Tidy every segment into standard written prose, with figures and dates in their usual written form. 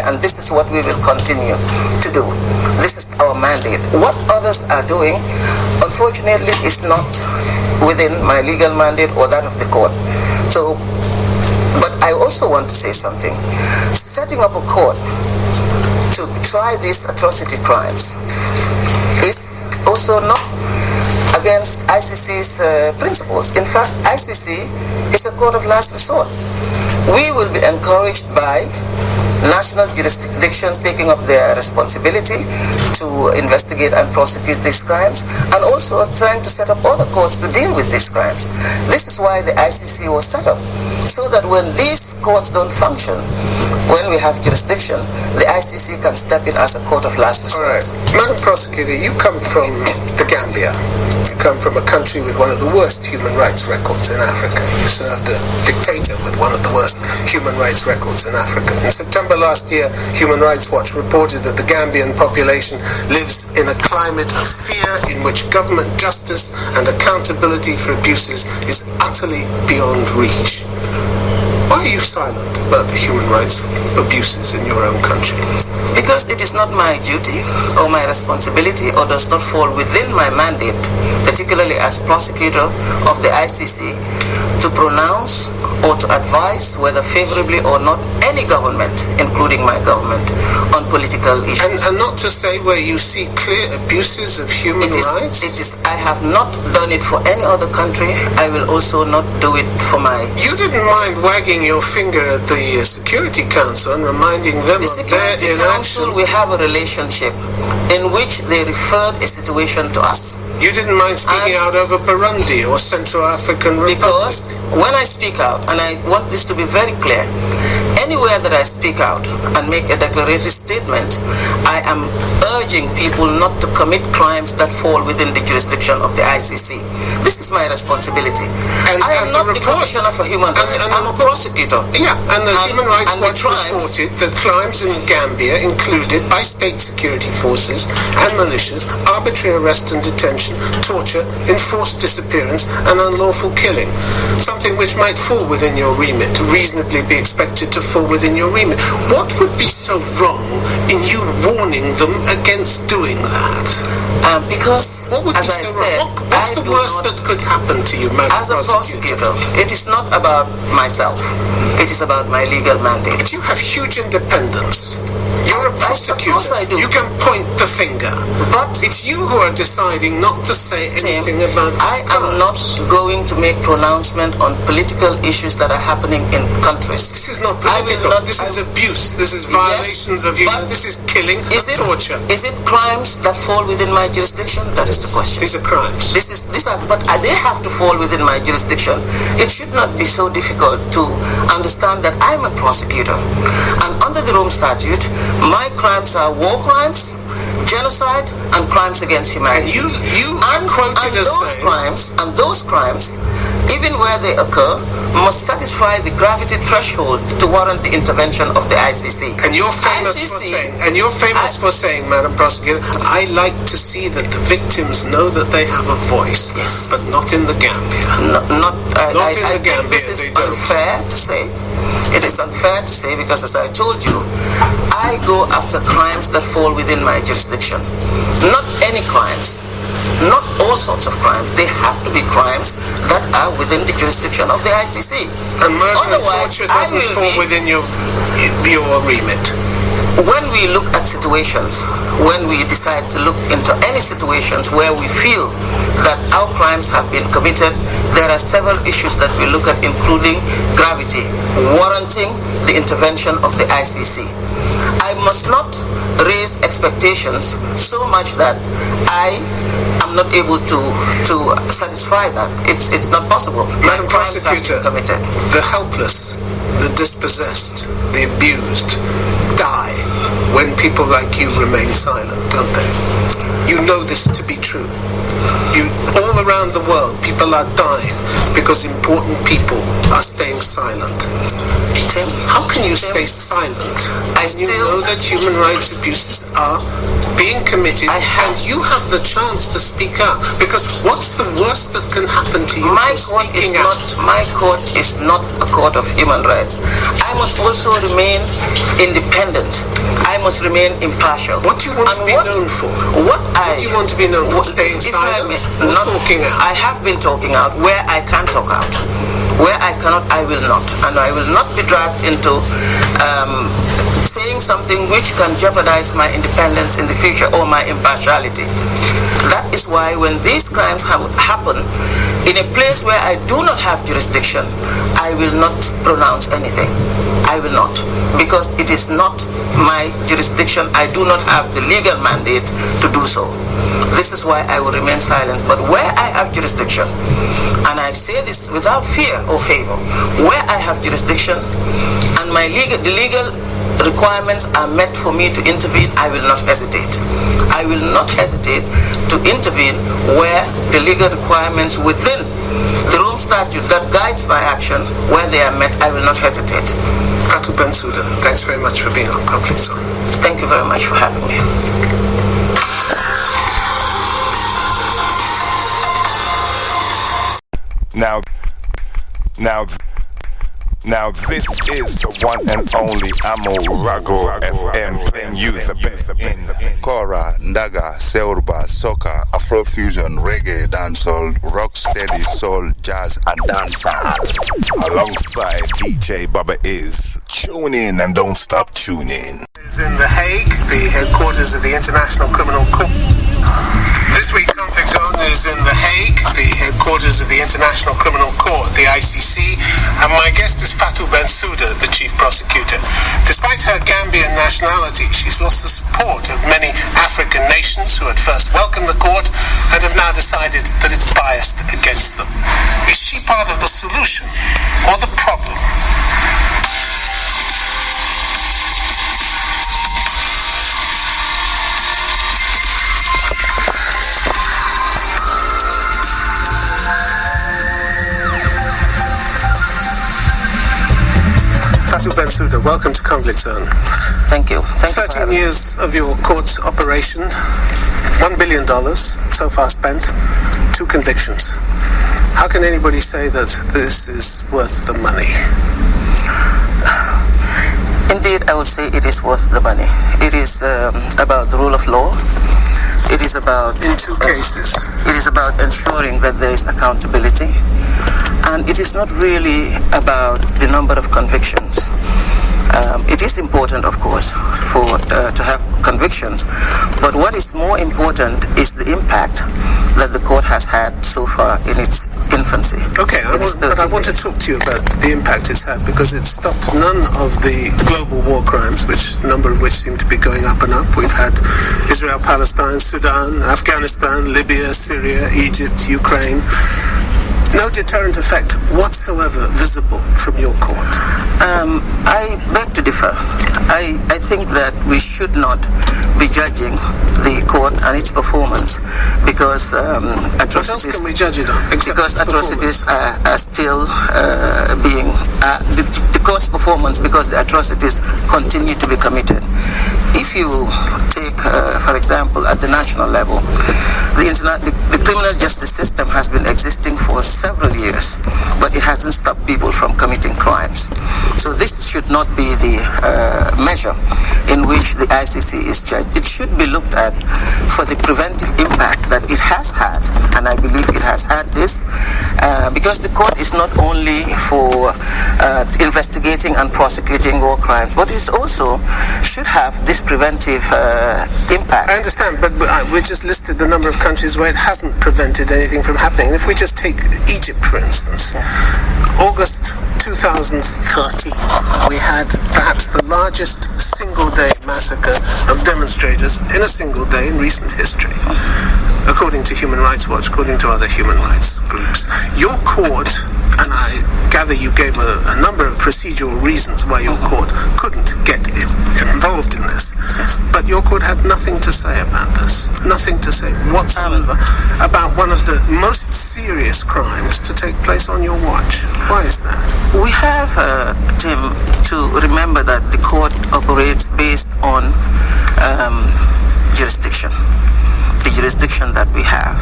and this is what we will continue to do. This is our mandate. What others are doing, unfortunately, is not within my legal mandate or that of the court. So, but I also want to say something. Setting up a court to try these atrocity crimes is also not against ICC's principles. In fact, ICC is a court of last resort. We will be encouraged by national jurisdictions taking up their responsibility to investigate and prosecute these crimes, and also trying to set up other courts to deal with these crimes. This is why the ICC was set up, so that when these courts don't function, when we have jurisdiction, the ICC can step in as a court of last resort. All right. Madam Prosecutor, you come from the Gambia. You come from a country with one of the worst human rights records in Africa. You served a dictator with one of the worst human rights records in Africa. In September last year, Human Rights Watch reported that the Gambian population lives in a climate of fear in which government justice and accountability for abuses is utterly beyond reach. Why are you silent about the human rights abuses in your own country? Because it is not my duty or my responsibility, or does not fall within my mandate, particularly as prosecutor of the ICC, to pronounce or to advise, whether favorably or not, any government, including my government, on political issues. And not to say where you see clear abuses of human rights? I have not done it for any other country. I will also not do it for my... You didn't mind wagging your finger at the Security Council and reminding them of their inaction. The Security Council, we have a relationship in which they referred a situation to us. You didn't mind speaking out over Burundi or Central African Republic? Because when I speak out, and I want this to be very clear, anywhere that I speak out and make a declaratory statement, I am urging people not to commit crimes that fall within the jurisdiction of the ICC. This is my responsibility. I am not the Commissioner for Human Rights. I'm a prosecutor. Yeah, and the Human Rights Watch reported that crimes in Gambia included, by state security forces and militias, arbitrary arrest and detention, torture, enforced disappearance, and unlawful killing. Something which might fall within your remit, reasonably be expected to fall within your remit. What would be so wrong in you warning them against doing that? Because, what would as be I so said, wrong? What's the worst that could happen to you, Madam As a prosecutor, it is not about myself. It is about my legal mandate. But you have huge independence. You're a prosecutor. Of course I do. You can point the finger. But it's you who are deciding not to say anything about this. I am not going to make pronouncement on political issues that are happening in countries. This is not political. This is abuse. This is violations of human. This is killing and torture. Is it crimes that fall within my jurisdiction? That is the question. These are crimes. But they have to fall within my jurisdiction. It should not be so difficult to understand that I'm a prosecutor. And under the Rome Statute, my crimes are war crimes, genocide, and crimes against humanity. And you quoted as saying... those crimes, even where they occur, must satisfy the gravity threshold to warrant the intervention of the ICC. And you're famous for saying, Madam Prosecutor, I like to see that the victims know that they have a voice, yes, but not in the Gambia. Not in the Gambia. This is unfair to say. It is unfair to say because, as I told you, I go after crimes that fall within my jurisdiction. Not any crimes. Not all sorts of crimes. They have to be crimes that are within the jurisdiction of the ICC. And murder and torture doesn't fall within your remit. When we look at situations, when we decide to look into any situations where we feel that our crimes have been committed, there are several issues that we look at, including gravity, warranting the intervention of the ICC. I must not raise expectations so much that I am not able to satisfy that. It's not possible. Madam Prosecutor, committed. The helpless, the dispossessed, the abused die when people like you remain silent, don't they? You know this to be true. All around the world, people are dying because important people are staying silent. Tim, how can you stay silent? You know that human rights abuses are being committed, and you have the chance to speak out. Because what's the worst that can happen to you my for speaking out? My court is not a court of human rights. I must also remain independent must remain impartial. What do you want to be known for? What do you want to be known for? Staying silent or talking out? I have been talking out where I can talk out. Where I cannot, I will not. And I will not be dragged into saying something which can jeopardize my independence in the future or my impartiality. That is why when these crimes happen in a place where I do not have jurisdiction, I will not pronounce anything. I will not, because it is not my jurisdiction. I do not have the legal mandate to do so. This is why I will remain silent. But where I have jurisdiction, and I say this without fear or favor, where I have jurisdiction and the legal requirements are met for me to intervene, I will not hesitate. I will not hesitate to intervene where the legal requirements within the Rome Statute that guides my action, where they are met, I will not hesitate. Fatou Bensouda, thanks very much for being on Conflict Zone. Thank you very much for having me. Now this is the one and only Amulragal FM, playing you the best in Kora, Ndaga, Seurba, Soca, Afrofusion, Reggae, Dancehall, Rocksteady, Soul, Jazz and Dancehall. Alongside DJ Baba is. Tune in and don't stop tuning. Is in The Hague, the headquarters of the International Criminal Court. This week, Conflict Zone is in The Hague, the headquarters of the International Criminal Court, the ICC, and my guest is Fatou Bensouda, the chief prosecutor. Despite her Gambian nationality, she's lost the support of many African nations who at first welcomed the court and have now decided that it's biased against them. Is she part of the solution or the problem? Fatou Bensouda, welcome to Conflict Zone. Thank you. 13 years of your court's operation, $1 billion so far spent, 2 convictions. How can anybody say that this is worth the money? Indeed, I would say it is worth the money. It is about the rule of law. It is about... In 2 cases. It is about ensuring that there is accountability. And it is not really about the number of convictions. It is important, of course, to have convictions. But what is more important is the impact that the court has had so far in its infancy. Okay, but I want to talk to you about the impact it's had, because it stopped none of the global war crimes, a number of which seem to be going up and up. We've had Israel, Palestine, Sudan, Afghanistan, Libya, Syria, Egypt, Ukraine. No deterrent effect whatsoever visible from your court. I beg to differ. I think that we should not be judging the court and its performance because atrocities. What else can we judge it on? Because atrocities are still being the court's performance, because the atrocities continue to be committed. If you take, for example, at the national level, the criminal justice system has been existing for several years, but it hasn't stopped people from committing crimes. So this should not be the measure in which the ICC is judged. It should be looked at for the preventive impact that it has had, and I believe it has had this, because the court is not only for investigating and prosecuting war crimes, but it also should have this preventive impact. I understand, but we just listed the number of countries where it hasn't prevented anything from happening. If we just take Egypt, for instance, August 2013, we had perhaps the largest single-day massacre of demonstrators in a single day in recent history, according to Human Rights Watch, according to other human rights groups. Your court, and I gather you gave a number of procedural reasons why your court couldn't get involved in this, but your court had nothing to say about this, nothing to say whatsoever about one of the most serious crimes to take place on your watch. Why is that? We have, Tim, to remember that the court operates based on jurisdiction. the jurisdiction that we have.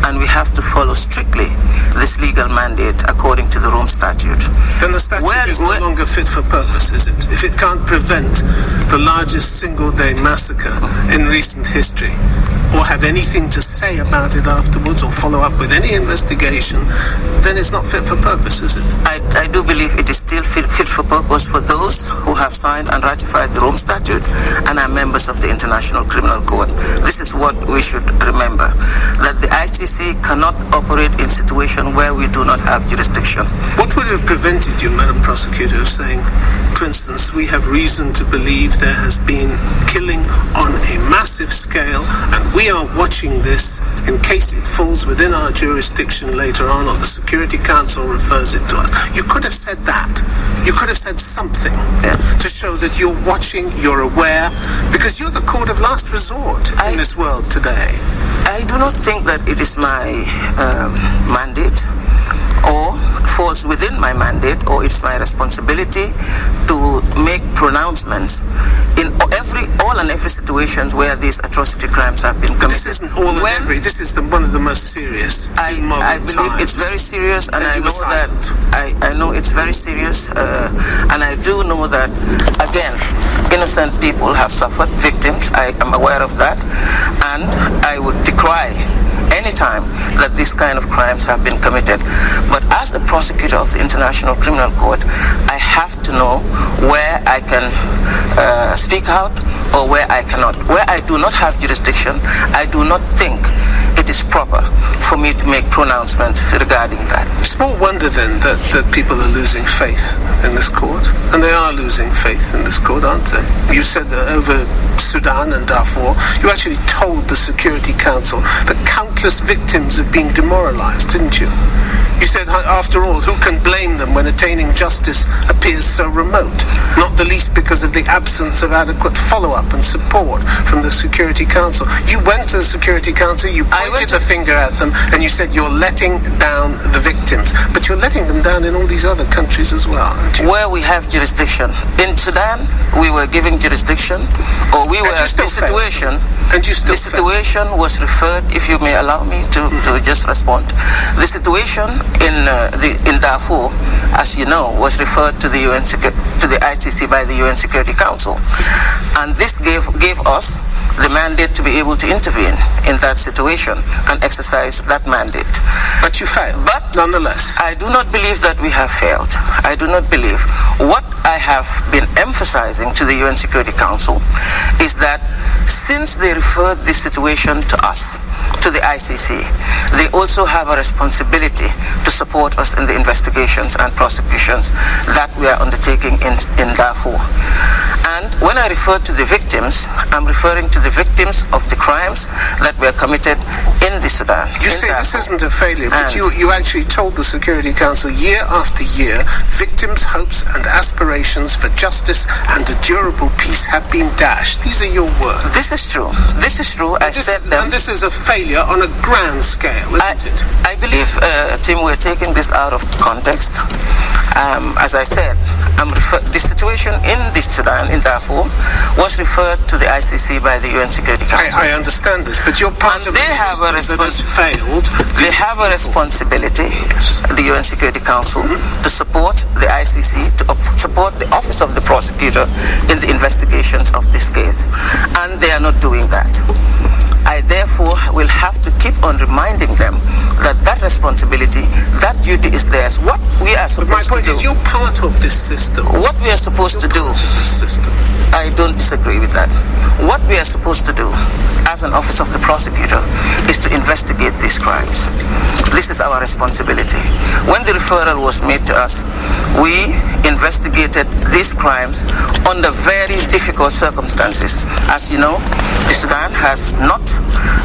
And we have to follow strictly this legal mandate according to the Rome Statute. Then the statute is no longer fit for purpose, is it? If it can't prevent the largest single-day massacre in recent history, or have anything to say about it afterwards, or follow up with any investigation, then it's not fit for purpose, is it? I do believe it is still fit for purpose for those who have signed and ratified the Rome Statute and are members of the International Criminal Court. This is what we should remember, that the ICC cannot operate in situation where we do not have jurisdiction. What would have prevented you, Madam Prosecutor, of saying, for instance, we have reason to believe there has been killing on a massive scale, and we are watching this in case it falls within our jurisdiction later on, or the Security Council refers it to us. You could have said that. You could have said something to show that you're watching, you're aware, because you're the court of last resort in this world today. I do not think that it is my mandate or falls within my mandate, or it's my responsibility to make pronouncements in all and every situations where these atrocity crimes have been committed. This isn't all and every. This is one of the most serious. I believe it's very serious, and I know that I know it's very serious, and I do know that again, innocent people have suffered, victims. I am aware of that, and I would decry anytime that these kind of crimes have been committed. But as a prosecutor of the International Criminal Court, I have to know where I can speak out or where I cannot. Where I do not have jurisdiction, I do not think it is proper for me to make pronouncement regarding that. Small wonder then that people are losing faith in this court, and they are losing faith in this court, aren't they? You said that over Sudan and Darfur, you actually told the Security Council that countless victims have been demoralized, didn't you? You said, after all, who can blame them when attaining justice appears so remote? Not the least because of the absence of adequate follow-up and support from the Security Council. You went to the Security Council, you pointed the finger at them, and you said you're letting down the victims. But you're letting them down in all these other countries as well, aren't you? Where we have jurisdiction. In Sudan, we were giving jurisdiction, or we were in a situation. And you still the situation was referred, if you may allow me to just respond. The situation in Darfur, as you know, was referred to the ICC by the UN Security Council, and this gave us the mandate to be able to intervene in that situation and exercise that mandate. But you failed. But nonetheless, I do not believe that we have failed. I do not believe. What I have been emphasizing to the UN Security Council is that since they referred this situation to us, to the ICC, they also have a responsibility to support us in the investigations and prosecutions that we are undertaking in Darfur. And when I refer to the victims, I'm referring to the victims of the crimes that were committed in the Sudan. You say this isn't a failure, but you actually told the Security Council year after year, victims' hopes and aspirations for justice and a durable peace have been dashed. These are your words. This is true. This is true. And this is a failure on a grand scale, isn't it? I believe, Tim, we're taking this out of context. As I said, the situation in the Sudan, in Darfur, was referred to the ICC by the UN Security Council. I understand this, but you're part of the system that has failed. They have a responsibility, the UN Security Council, to support the ICC, to support the Office of the Prosecutor in the investigations of this case. And they are not doing that. I therefore will have to keep on reminding them that responsibility, that duty is theirs. What we are supposed to do... But my point is, you're part of this system. What we are supposed to do... I don't disagree with that. What we are supposed to do as an office of the prosecutor is to investigate these crimes. This is our responsibility. When the referral was made to us, we investigated these crimes under very difficult circumstances. As you know, the Sudan has not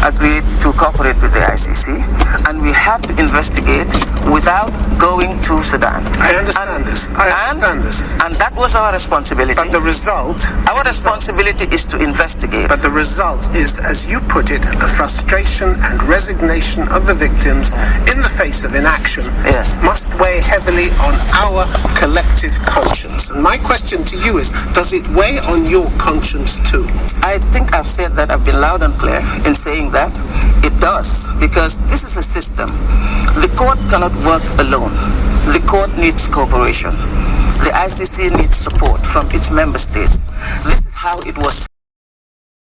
agreed to cooperate with the ICC, and we had to investigate without going to Sudan. I understand this. And that was our responsibility. But the result... Our responsibility is to investigate. But the result is, as you put it, the frustration and resignation of the victims in the face of inaction must weigh heavily on our collective conscience. And my question to you is, does it weigh on your conscience too? I think I've said that. I've been loud and clear in saying that? It does, because this is a system. The court cannot work alone. The court needs cooperation. The ICC needs support from its member states. This is how it was